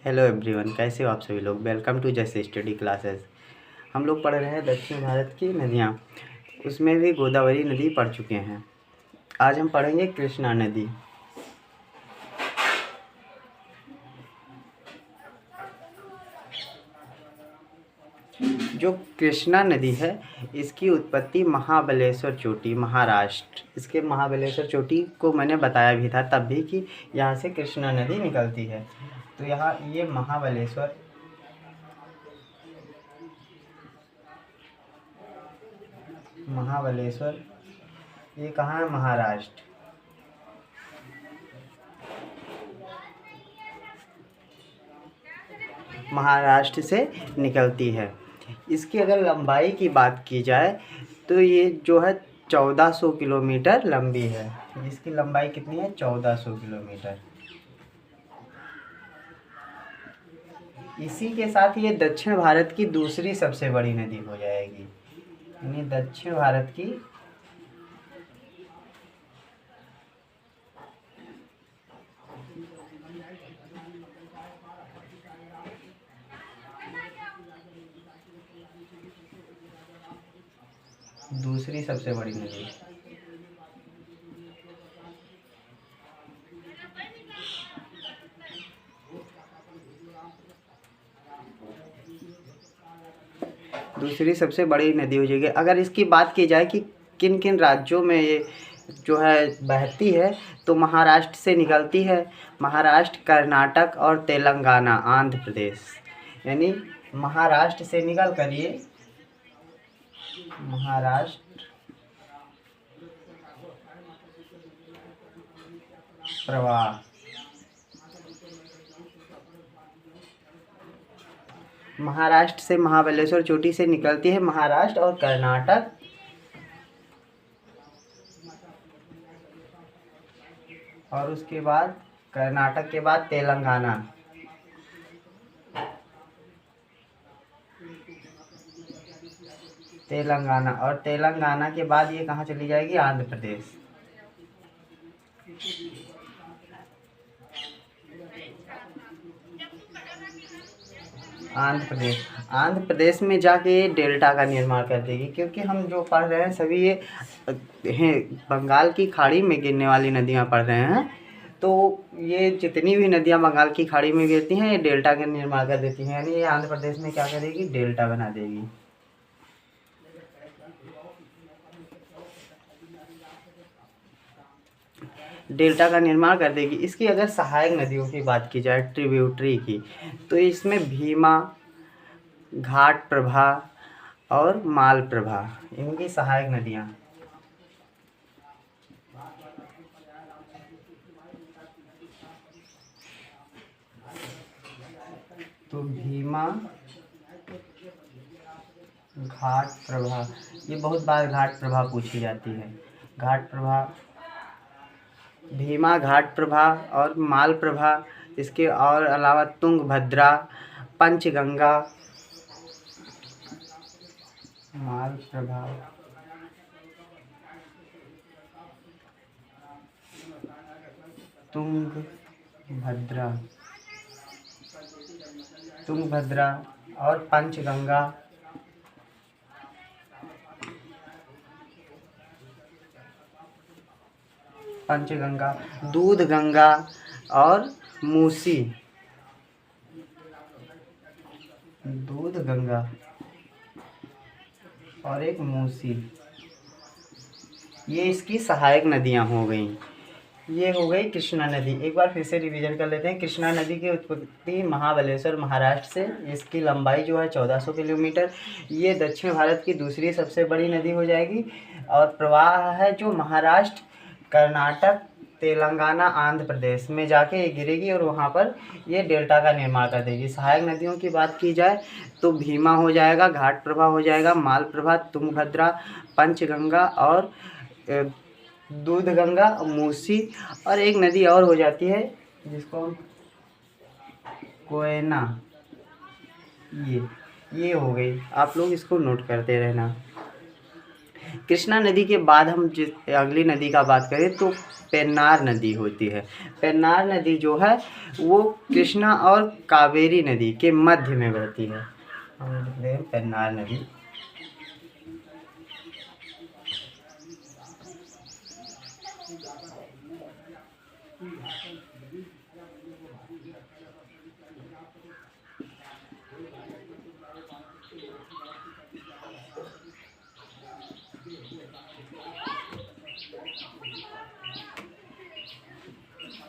Hello everyone, कैसे हो आप सभी लोग। वेलकम टू जैसे स्टडी क्लासेस। हम लोग पढ़ रहे हैं दक्षिण भारत की नदियाँ, उसमें भी गोदावरी नदी पढ़ चुके हैं। आज हम पढ़ेंगे कृष्णा नदी। जो कृष्णा नदी है, इसकी उत्पत्ति महाबलेश्वर चोटी, महाराष्ट्र। इसके महाबलेश्वर चोटी को मैंने बताया भी था तब भी कि यहाँ से कृष्णा नदी निकलती है। तो यहाँ ये महाबलेश्वर ये कहाँ है? महाराष्ट्र। महाराष्ट्र से निकलती है। इसकी अगर लंबाई की बात की जाए तो ये जो है 1400 किलोमीटर लंबी है। इसकी लंबाई कितनी है? 1400 किलोमीटर। इसी के साथ ये दक्षिण भारत की दूसरी सबसे बड़ी नदी हो जाएगी। यानी दक्षिण भारत की दूसरी सबसे बड़ी नदी। दूसरी सबसे बड़ी नदी हो जाएगी। अगर इसकी बात की जाए कि किन किन राज्यों में ये जो है बहती है, तो महाराष्ट्र से निकलती है। महाराष्ट्र, कर्नाटक और तेलंगाना, आंध्र प्रदेश। यानी महाराष्ट्र से निकल कर ये महाराष्ट्र प्रवाह महाराष्ट्र से महाबलेश्वर चोटी से निकलती है। महाराष्ट्र और कर्नाटक और उसके बाद कर्नाटक के बाद तेलंगाना। और तेलंगाना के बाद ये कहाँ चली जाएगी? आंध्र प्रदेश। आंध्र प्रदेश में जाके ये डेल्टा का निर्माण कर देगी, क्योंकि हम जो पढ़ रहे हैं सभी ये हैं बंगाल की खाड़ी में गिरने वाली नदियाँ पढ़ रहे हैं। तो ये जितनी भी नदियाँ बंगाल की खाड़ी में गिरती हैं, ये डेल्टा का निर्माण कर देती हैं। यानी ये आंध्र प्रदेश में क्या करेगी? डेल्टा बना देगी। डेल्टा का निर्माण कर देगी। इसकी अगर सहायक नदियों की बात की जाए, ट्रिब्यूटरी की, तो इसमें भीमा, घाट प्रभा और माल प्रभा, इनकी सहायक नदियाँ। तो भीमा, घाट प्रभा, ये बहुत बार घाट प्रभा पूछी जाती है। घाट प्रभा, भीमा, घाट प्रभा और माल प्रभा। इसके और अलावा तुंगभद्रा, पंचगंगा, माल प्रभा, तुंगभद्रा और पंचगंगा। दूध गंगा और मूसी। दूध गंगा और एक मूसी, ये इसकी सहायक नदियाँ हो गई। ये हो गई कृष्णा नदी। एक बार फिर से रिवीजन कर लेते हैं। कृष्णा नदी की उत्पत्ति महाबलेश्वर, महाराष्ट्र से। इसकी लंबाई जो है 1400 किलोमीटर। ये दक्षिण भारत की दूसरी सबसे बड़ी नदी हो जाएगी और प्रवाह है जो महाराष्ट्र, कर्नाटक, तेलंगाना, आंध्र प्रदेश में जाके ये गिरेगी और वहाँ पर ये डेल्टा का निर्माण कर देगी। सहायक नदियों की बात की जाए तो भीमा हो जाएगा, घाट प्रभा हो जाएगा, माल प्रभा, तुंगभद्रा, पंचगंगा और दूध गंगा, मूसी और एक नदी और हो जाती है जिसको कोयना। ये हो गई। आप लोग इसको नोट करते रहना। कृष्णा नदी के बाद हम जिस अगली नदी का बात करें तो पेन्नार नदी होती है। पेन्नार नदी जो है वो कृष्णा और कावेरी नदी के मध्य में बहती है। हम लिख रहे हैं पेन्नार नदी।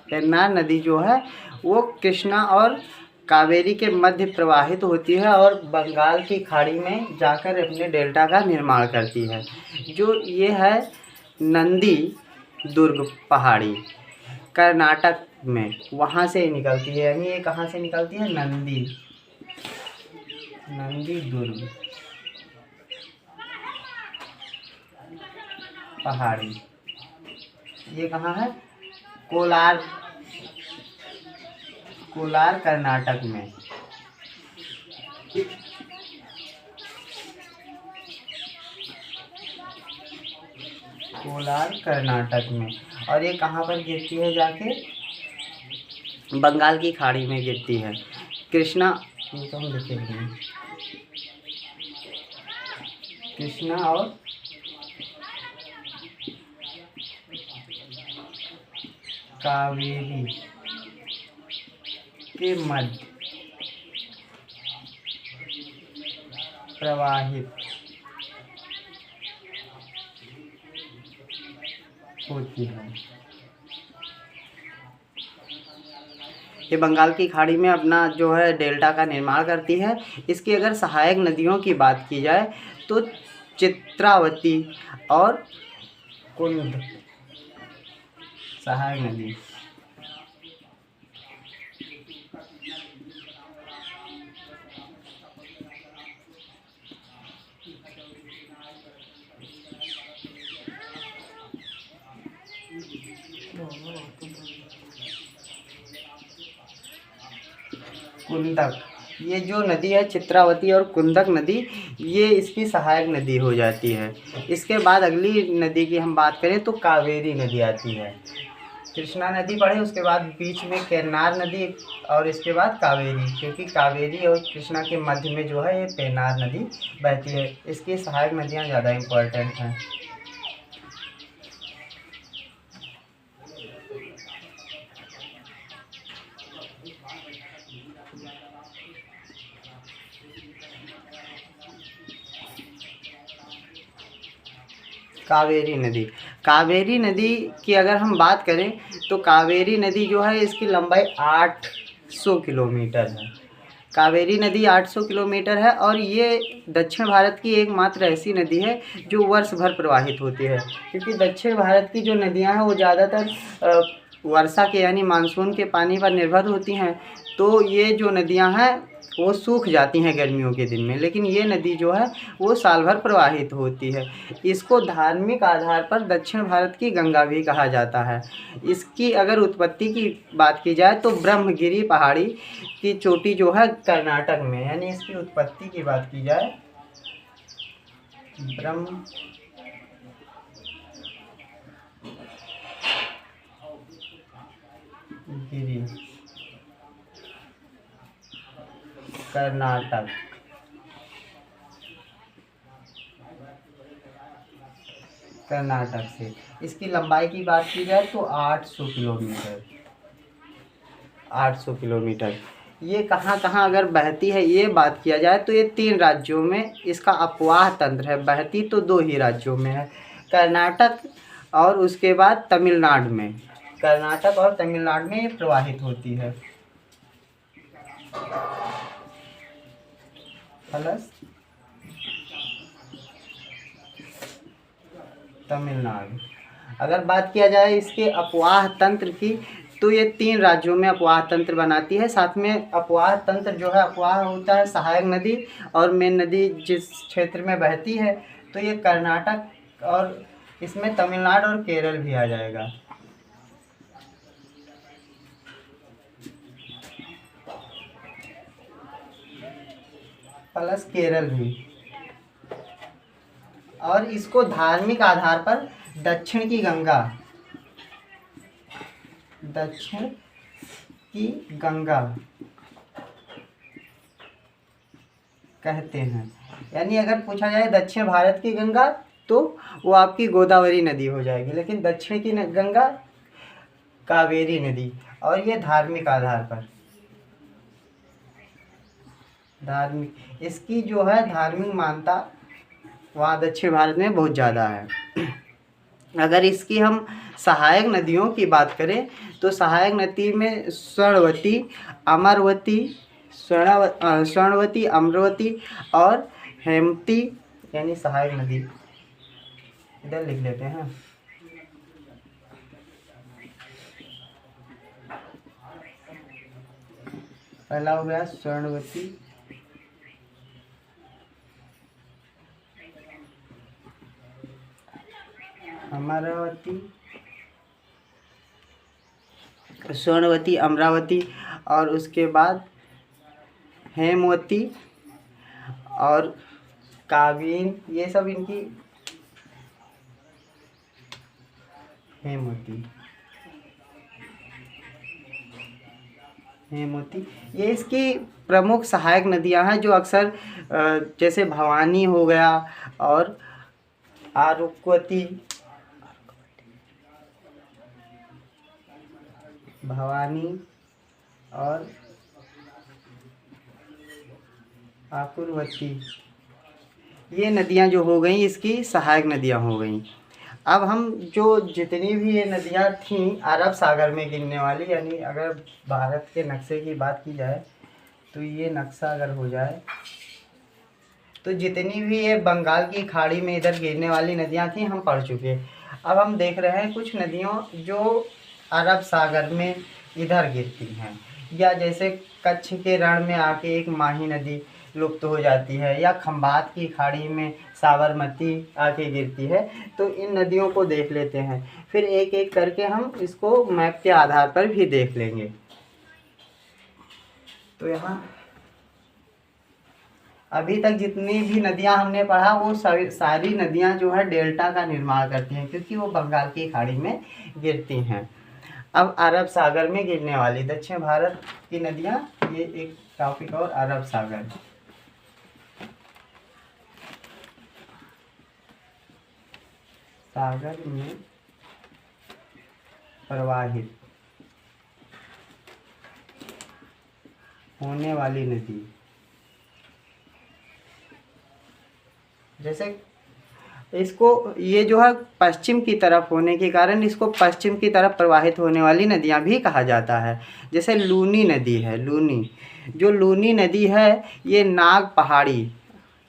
पेन्नार नदी जो है वो कृष्णा और कावेरी के मध्य प्रवाहित होती है और बंगाल की खाड़ी में जाकर अपने डेल्टा का निर्माण करती है। जो ये है नंदी दुर्ग पहाड़ी कर्नाटक में, वहाँ से निकलती है। यानी ये कहाँ से निकलती है? नंदी दुर्ग पहाड़ी। ये कहाँ है? कोलार कर्नाटक में। कोलार कर्नाटक में। और ये कहाँ पर गिरती है? जाके बंगाल की खाड़ी में गिरती है। कृष्णा, ये तो हम लिखेंगे, कृष्णा और कावेरी के मध्य प्रवाहित होती है। ये बंगाल की खाड़ी में अपना जो है डेल्टा का निर्माण करती है। इसकी अगर सहायक नदियों की बात की जाए तो चित्रावती और कुंद सहायक नदी। कुंदक, ये जो नदी है चित्रावती और कुंदक नदी, ये इसकी सहायक नदी हो जाती है। इसके बाद अगली नदी की हम बात करें तो कावेरी नदी आती है। कृष्णा नदी पड़े, उसके बाद बीच में केन्नार नदी और इसके बाद कावेरी, क्योंकि कावेरी और कृष्णा के मध्य में जो है ये पेन्नार नदी बहती है। इसकी सहायक नदियाँ ज़्यादा इम्पोर्टेंट हैं। कावेरी नदी की अगर हम बात करें तो कावेरी नदी जो है इसकी लंबाई 800 किलोमीटर है। कावेरी नदी 800 किलोमीटर है और ये दक्षिण भारत की एकमात्र ऐसी नदी है जो वर्ष भर प्रवाहित होती है, क्योंकि दक्षिण भारत की जो नदियां हैं वो ज़्यादातर वर्षा के यानी मानसून के पानी पर निर्भर होती हैं। तो ये जो नदियां हैं वो सूख जाती हैं गर्मियों के दिन में, लेकिन ये नदी जो है वो साल भर प्रवाहित होती है। इसको धार्मिक आधार पर दक्षिण भारत की गंगा भी कहा जाता है। इसकी अगर उत्पत्ति की बात की जाए तो ब्रह्मगिरी पहाड़ी की चोटी जो है कर्नाटक में, यानी इसकी उत्पत्ति की बात की जाए ब्रह्मगिरी कर्नाटक से। इसकी लंबाई की बात की जाए तो 800 किलोमीटर। ये कहाँ कहाँ अगर बहती है ये बात किया जाए तो ये 3 राज्यों में इसका अपवाह तंत्र है। बहती तो 2 ही राज्यों में है, कर्नाटक और उसके बाद तमिलनाडु में। कर्नाटक और तमिलनाडु में ये प्रवाहित होती है। प्लस तमिलनाडु। अगर बात किया जाए इसके अपवाह तंत्र की तो ये 3 राज्यों में अपवाह तंत्र बनाती है। साथ में अपवाह तंत्र जो है, अपवाह होता है सहायक नदी और मेन नदी जिस क्षेत्र में बहती है, तो ये कर्नाटक और इसमें तमिलनाडु और केरल भी आ जाएगा। प्लस केरल भी। और इसको धार्मिक आधार पर दक्षिण की गंगा, दक्षिण की गंगा कहते हैं। यानी अगर पूछा जाए दक्षिण भारत की गंगा तो वो आपकी गोदावरी नदी हो जाएगी, लेकिन दक्षिण की गंगा कावेरी नदी। और ये धार्मिक आधार पर, धार्मिक, इसकी जो है धार्मिक मान्यता वहाँ दक्षिण भारत में बहुत ज़्यादा है। अगर इसकी हम सहायक नदियों की बात करें तो सहायक नदी में स्वर्णवती, अमरवती, स्वर्णवती, अमरवती और हेमवती यानी सहायक नदी। इधर लिख लेते हैं। पहला हो गया स्वर्णवती, अमरावती, स्वर्णवती, अमरावती और उसके बाद हेमवती और कावीन, ये सब इनकी हेमवती, हेमवती, ये इसकी प्रमुख सहायक नदियां हैं जो अक्सर जैसे भवानी हो गया और आरुक्वती, भवानी और आकुरवती, ये नदियां जो हो गई इसकी सहायक नदियां हो गई। अब हम जो जितनी भी ये नदियां थीं अरब सागर में गिरने वाली, यानी अगर भारत के नक्शे की बात की जाए तो ये नक्शा अगर हो जाए तो जितनी भी ये बंगाल की खाड़ी में इधर गिरने वाली नदियां थी हम पढ़ चुके। अब हम देख रहे हैं कुछ नदियों जो अरब सागर में इधर गिरती हैं, या जैसे कच्छ के रण में आके एक माही नदी लुप्त हो जाती है, या खंबात की खाड़ी में साबरमती आके गिरती है। तो इन नदियों को देख लेते हैं, फिर एक एक करके हम इसको मैप के आधार पर भी देख लेंगे। तो यहाँ अभी तक जितनी भी नदियां हमने पढ़ा वो सारी नदियां जो है डेल्टा का निर्माण करती हैं, क्योंकि वो बंगाल की खाड़ी में गिरती हैं। अब अरब सागर में गिरने वाली दक्षिण भारत की नदियां, ये एक टॉपिक और अरब सागर। सागर में प्रवाहित होने वाली नदी, जैसे इसको ये जो है पश्चिम की तरफ होने के कारण इसको पश्चिम की तरफ प्रवाहित होने वाली नदियां भी कहा जाता है। जैसे लूनी नदी है, लूनी, जो लूनी नदी है ये नाग पहाड़ी,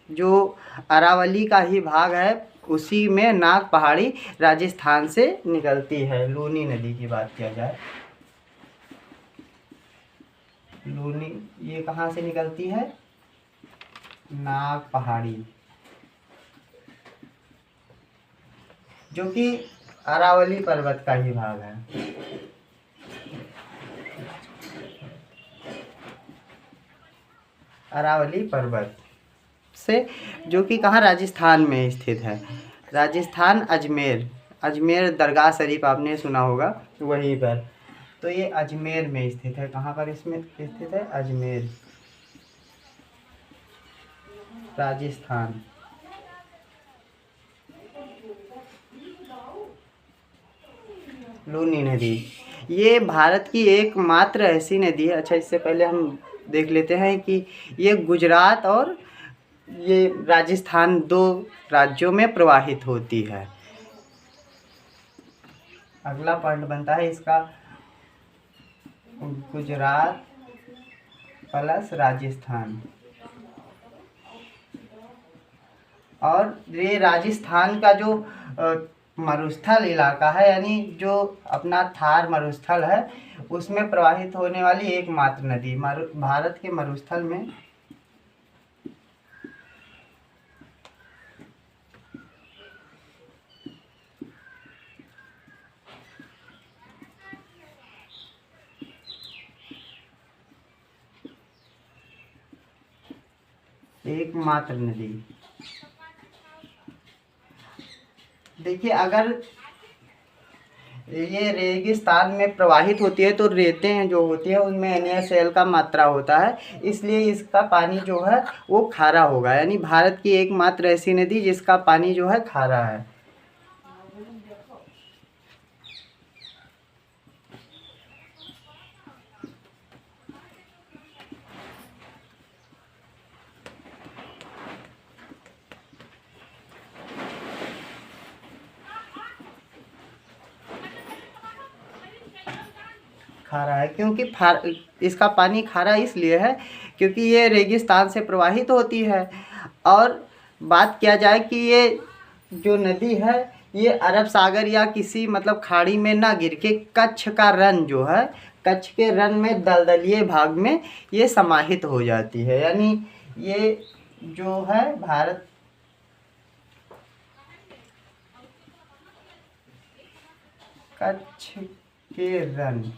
जो अरावली का ही भाग है, उसी में नाग पहाड़ी राजस्थान से निकलती है। लूनी नदी की बात किया जाए, लूनी ये कहाँ से निकलती है? नाग पहाड़ी, जो कि अरावली पर्वत का ही भाग है। अरावली पर्वत से, जो कि कहाँ राजस्थान में स्थित है। राजस्थान अजमेर, अजमेर दरगाह शरीफ आपने सुना होगा, वहीं पर। तो ये अजमेर में स्थित है। कहाँ पर इसमें स्थित है? अजमेर, राजस्थान। लूनी नदी ये भारत की एकमात्र ऐसी नदी है। अच्छा, इससे पहले हम देख लेते हैं कि ये गुजरात और ये राजस्थान दो राज्यों में प्रवाहित होती है। अगला पॉइंट बनता है इसका गुजरात प्लस राजस्थान। और ये राजस्थान का जो मरुस्थल इलाका है, यानी जो अपना थार मरुस्थल है, उसमें प्रवाहित होने वाली एकमात्र नदी भारत के मरुस्थल में एकमात्र नदी देखिए अगर ये रेगिस्तान में प्रवाहित होती है तो रेतें जो होती है उनमें NaCl का मात्रा होता है, इसलिए इसका पानी जो है वो खारा होगा। यानी भारत की एकमात्र ऐसी नदी जिसका पानी जो है खारा है। खारा है क्योंकि इसका पानी खारा इसलिए है क्योंकि ये रेगिस्तान से प्रवाहित होती है। और बात किया जाए कि ये जो नदी है ये अरब सागर या किसी मतलब खाड़ी में ना गिर के कच्छ का रन जो है, कच्छ के रन में दलदलीय भाग में ये समाहित हो जाती है। यानी ये जो है भारत कच्छ के रन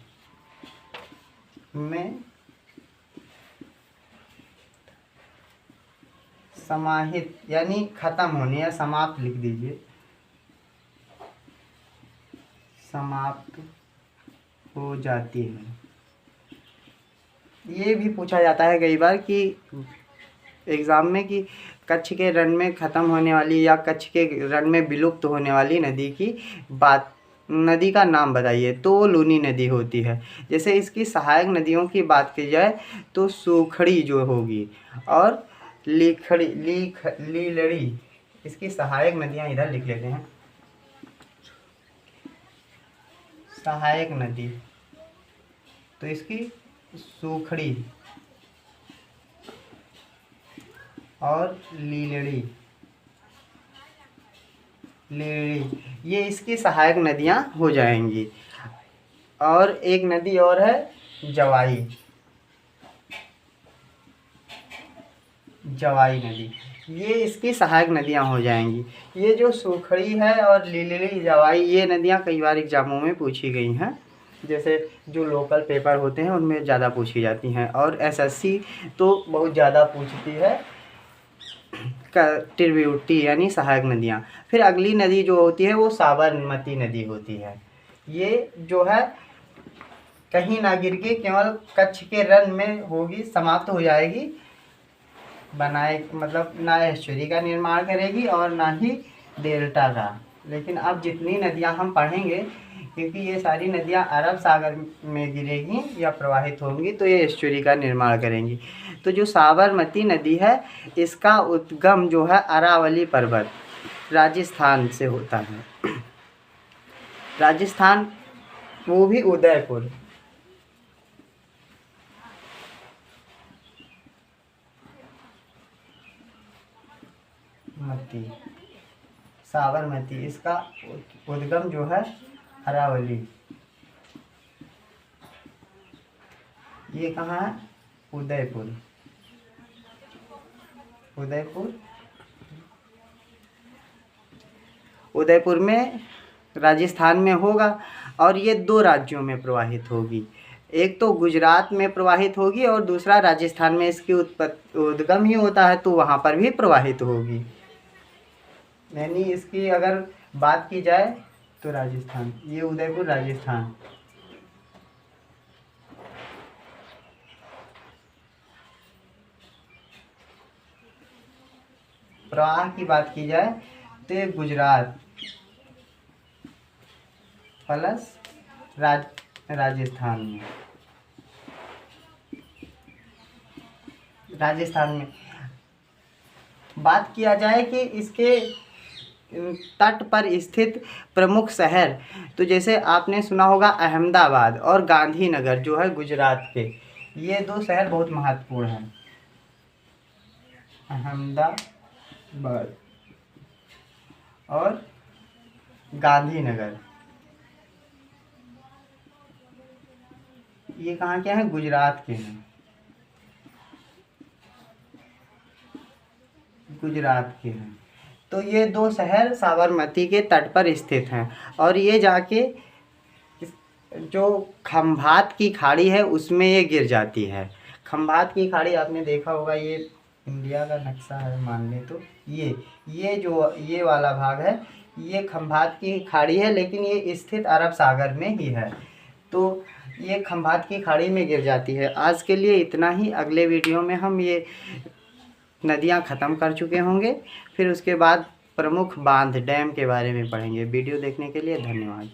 में समाहित यानी खत्म होने या समाप्त लिख दीजिए, समाप्त हो जाती है। ये भी पूछा जाता है कई बार कि एग्ज़ाम में कि कच्छ के रण में ख़त्म होने वाली या कच्छ के रण में विलुप्त होने वाली नदी की बात, नदी का नाम बताइए, तो वो लूनी नदी होती है। जैसे इसकी सहायक नदियों की बात की जाए तो सूखड़ी जो होगी और लीलड़ी, इसकी सहायक नदियाँ इधर लिख लेते हैं। सहायक नदी तो इसकी सूखड़ी और लीलड़ी ये इसकी सहायक नदियाँ हो जाएंगी। और एक नदी और है जवाई नदी, ये इसकी सहायक नदियाँ हो जाएंगी। ये जो सूखड़ी है और लीलड़ी जवाई ये नदियाँ कई बार एग्जामों में पूछी गई हैं, जैसे जो लोकल पेपर होते हैं उनमें ज़्यादा पूछी जाती हैं और SSC तो बहुत ज़्यादा पूछती है ट्रिब्यूटरी यानी सहायक नदियाँ। फिर अगली नदी जो होती है वो साबरमती नदी होती है। ये जो है कहीं ना गिर के केवल कच्छ के रन में होगी, समाप्त हो जाएगी, बनाए मतलब ना एस्चुरी का निर्माण करेगी और ना ही डेल्टा का। लेकिन अब जितनी नदियां हम पढ़ेंगे क्योंकि ये सारी नदियां अरब सागर में गिरेगी या प्रवाहित होंगी तो ये एस्चुरी का निर्माण करेंगी। तो जो साबरमती नदी है इसका उद्गम जो है अरावली पर्वत राजस्थान से होता है। राजस्थान वो भी उदयपुर। साबरमती इसका उद्गम जो है अरावली, ये कहाँ है? उदयपुर में राजस्थान में होगा और ये 2 राज्यों में प्रवाहित होगी, एक तो गुजरात में प्रवाहित होगी और दूसरा राजस्थान में इसकी उद्गम ही होता है तो वहाँ पर भी प्रवाहित होगी। यानी इसकी अगर बात की जाए तो राजस्थान, ये उदयपुर राजस्थान। प्रवाह की बात की जाए तो ये गुजरात प्लस राजस्थान में बात किया जाए कि इसके तट पर स्थित प्रमुख शहर, तो जैसे आपने सुना होगा अहमदाबाद और गांधीनगर जो है गुजरात के, ये 2 शहर बहुत महत्वपूर्ण हैं। अहमदाबाद और गांधीनगर ये कहाँ के हैं? गुजरात के हैं। तो ये 2 शहर साबरमती के तट पर स्थित हैं और ये जाके जो खंभात की खाड़ी है उसमें ये गिर जाती है। खंभात की खाड़ी आपने देखा होगा, ये इंडिया का नक्शा है मान ले तो ये जो ये वाला भाग है ये खंभात की खाड़ी है, लेकिन ये स्थित अरब सागर में ही है, तो ये खंभात की खाड़ी में गिर जाती है। आज के लिए इतना ही। अगले वीडियो में हम ये नदियाँ ख़त्म कर चुके होंगे, फिर उसके बाद प्रमुख बांध डैम के बारे में पढ़ेंगे। वीडियो देखने के लिए धन्यवाद।